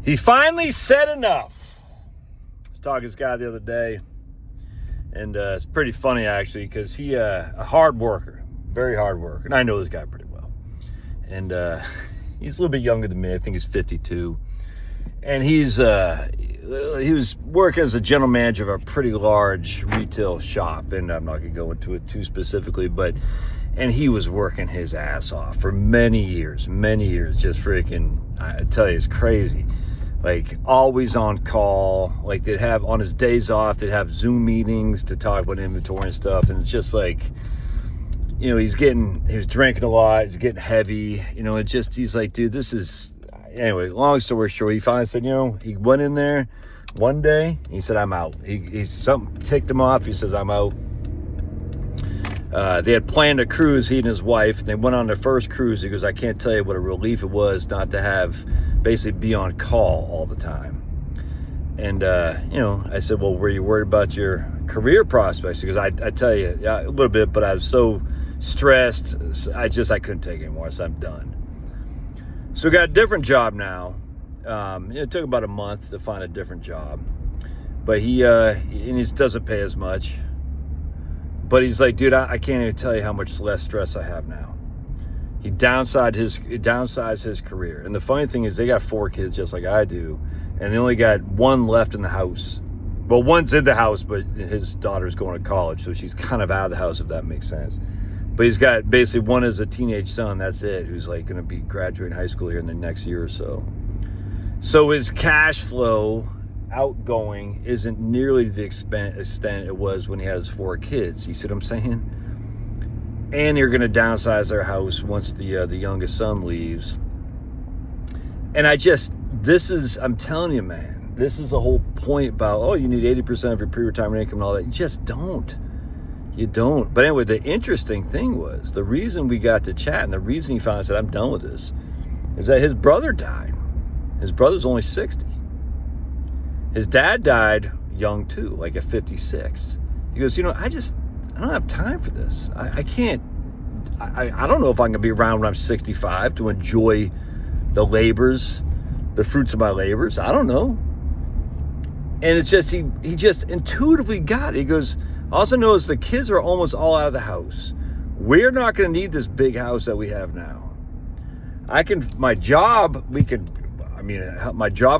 He finally said enough. I was talking to this guy the other day, and it's pretty funny actually, because he a hard worker, very hard worker, and I know this guy pretty well. And he's a little bit younger than me. I think he's 52, and he was working as a general manager of a pretty large retail shop, and I'm not gonna go into it too specifically, and he was working his ass off for many years, just freaking, I tell you, it's crazy. Like, always on call. Like, they'd have, on his days off, they'd have Zoom meetings to talk about inventory and stuff. And it's just like, you know, he was drinking a lot. He's getting heavy. You know, he's like, dude, this is, anyway, long story short, he finally said, you know, he went in there one day. He said, I'm out. Something ticked him off. He says, I'm out. They had planned a cruise, he and his wife. They went on their first cruise. He goes, I can't tell you what a relief it was not to have, basically be on call all the time. And, you know, I said, well, were you worried about your career prospects? Because I tell you, yeah, a little bit, but I was so stressed, I couldn't take it anymore, so I'm done. So we got a different job now. It took about a month to find a different job. But he doesn't pay as much. But he's like, dude, I can't even tell you how much less stress I have now. He downsized his career. And the funny thing is, they got 4 kids just like I do, and they only got 1 left in the house. Well, one's in the house, but his daughter's going to college, so she's kind of out of the house, if that makes sense. But he's got basically one as a teenage son, that's it, who's like going to be graduating high school here in the next year or so. So his cash flow outgoing isn't nearly to the extent it was when he had his 4 kids. You see what I'm saying? And they're going to downsize their house once the youngest son leaves. And I'm telling you, man, this is the whole point about, oh, you need 80% of your pre-retirement income and all that. You just don't. You don't. But anyway, the interesting thing was, the reason we got to chat and the reason he finally said, I'm done with this, is that his brother died. His brother's only 60. His dad died young too, like at 56. He goes, you know, I don't have time for this. I can't, I don't know if I'm gonna be around when I'm 65 to enjoy the fruits of my labors. I don't know. And it's just, he just intuitively got it. He goes, also knows the kids are almost all out of the house. We're not gonna need this big house that we have now. My job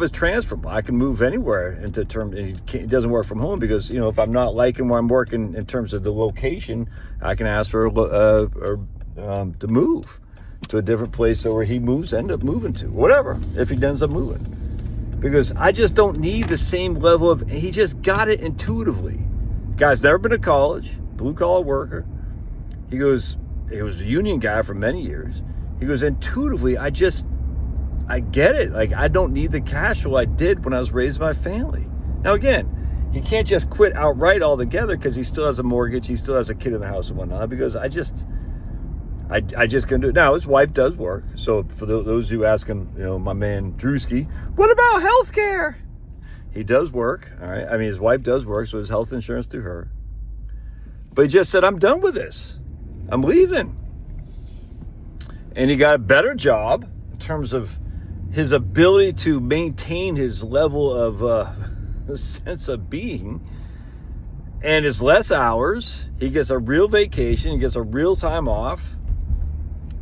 is transferable. I can move anywhere it doesn't work from home because, you know, if I'm not liking where I'm working in terms of the location, I can ask for to move to a different place where he end up moving to, whatever, if he ends up moving. Because I just don't need the same level of, he just got it intuitively. Guy's never been to college, blue collar worker. He goes, he was a union guy for many years. He goes, intuitively, I get it. Like, I don't need the cash flow I did when I was raising my family. Now, again, he can't just quit outright altogether because he still has a mortgage. He still has a kid in the house and whatnot, because I just couldn't do it. Now, his wife does work. So for those who ask him, you know, my man Drewski, what about health care? He does work. All right. I mean, his wife does work, so his health insurance through her. But he just said, I'm done with this. I'm leaving. And he got a better job in terms of his ability to maintain his level of sense of being, and his less hours. He gets a real vacation. He gets a real time off,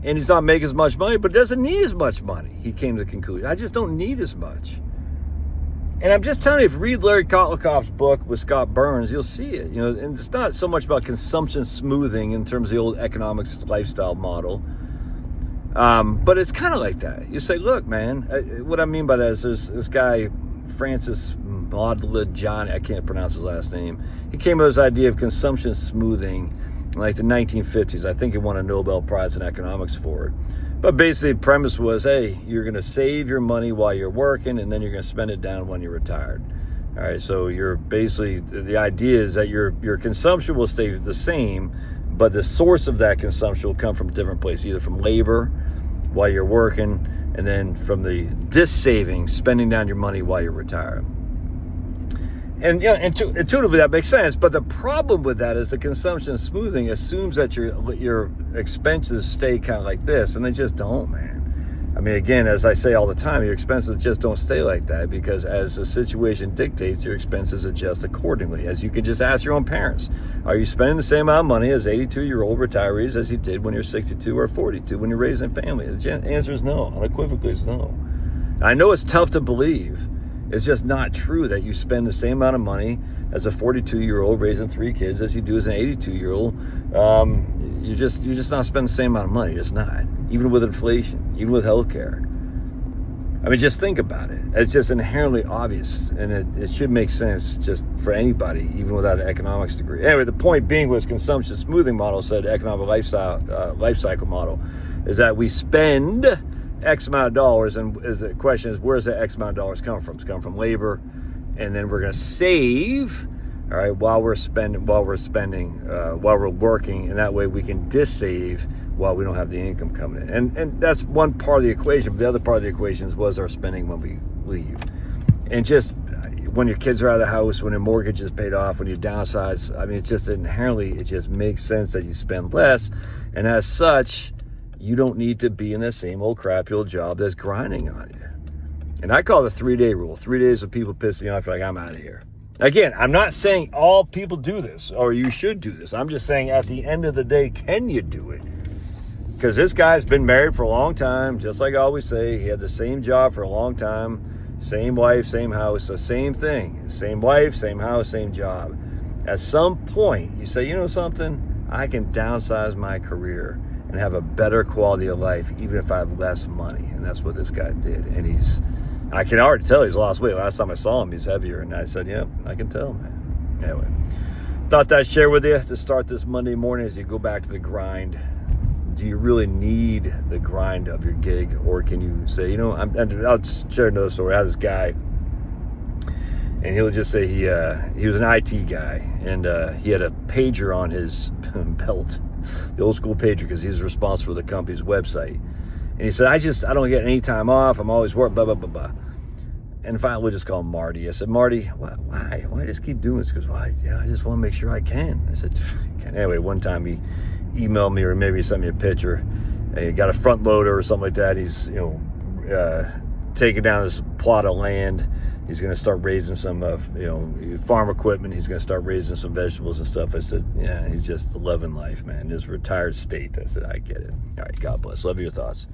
and he's not making as much money, but doesn't need as much money. He came to the conclusion, I just don't need as much. And I'm just telling you, if you read Larry Kotlikoff's book with Scott Burns, you'll see it. You know, and it's not so much about consumption smoothing in terms of the old economics lifestyle model. But it's kind of like that. You say, look, man, what I mean by that is there's this guy, Francis Maudlin, I can't pronounce his last name. He came up with this idea of consumption smoothing in like the 1950s. I think he won a Nobel Prize in economics for it. But basically the premise was, hey, you're going to save your money while you're working, and then you're going to spend it down when you're retired. All right, so you're basically, the idea is that your consumption will stay the same, but the source of that consumption will come from different places, either from labor while you're working, and then from the saving, spending down your money while you're retired. And yeah, intuitively that makes sense. But the problem with that is the consumption smoothing assumes that your expenses stay kind of like this, and they just don't, man. I mean, again, as I say all the time, your expenses just don't stay like that, because as the situation dictates, your expenses adjust accordingly. As you can just ask your own parents, are you spending the same amount of money as 82-year-old retirees as you did when you're 62 or 42 when you're raising a family? The answer is no, unequivocally is no. I know it's tough to believe. It's just not true that you spend the same amount of money as a 42-year-old raising 3 kids as you do as an 82-year-old. You're just not spending the same amount of money. It's not. Even with inflation, even with healthcare. I mean, just think about it. It's just inherently obvious, and it should make sense just for anybody, even without an economics degree. Anyway, the point being was consumption smoothing model said economic life cycle model is that we spend X amount of dollars, and the question is, where's that X amount of dollars come from? It's come from labor, and then we're going to save, all right, while we're working, and that way we can dissave while we don't have the income coming in. And that's one part of the equation. But the other part of the equation was our spending when we leave. And just when your kids are out of the house, when your mortgage is paid off, when you downsize, I mean, it's just inherently, it just makes sense that you spend less. And as such, you don't need to be in the same old crappy old job that's grinding on you. And I call it the 3-day rule. 3 days of people pissing you off, like, I'm out of here. Again, I'm not saying all people do this or you should do this. I'm just saying at the end of the day, can you do it? Because this guy's been married for a long time. Just like I always say, he had the same job for a long time. Same wife, same house, the same thing. Same wife, same house, same job. At some point, you say, you know something? I can downsize my career and have a better quality of life, even if I have less money. And that's what this guy did. And I can already tell he's lost weight. Last time I saw him, he's heavier. And I said, yeah, I can tell, man. Anyway, thought I'd share with you to start this Monday morning as you go back to the grind. Do you really need the grind of your gig? Or can you say, you know, I'll share another story. I had this guy, and he'll just say he was an IT guy, and he had a pager on his belt, the old school pager, because he's responsible for the company's website. And he said, I don't get any time off. I'm always working, blah, blah, blah, blah. And finally, we'll just call him Marty. I said, Marty, why just keep doing this? Because, I just want to make sure I can. I said, anyway, one time he emailed me, or maybe he sent me a picture, and he got a front loader or something like that. He's, taking down this plot of land. He's going to start raising some farm equipment. He's going to start raising some vegetables and stuff. I said, yeah, he's just loving life, man. His retired state. I said, I get it. All right, God bless. Love your thoughts.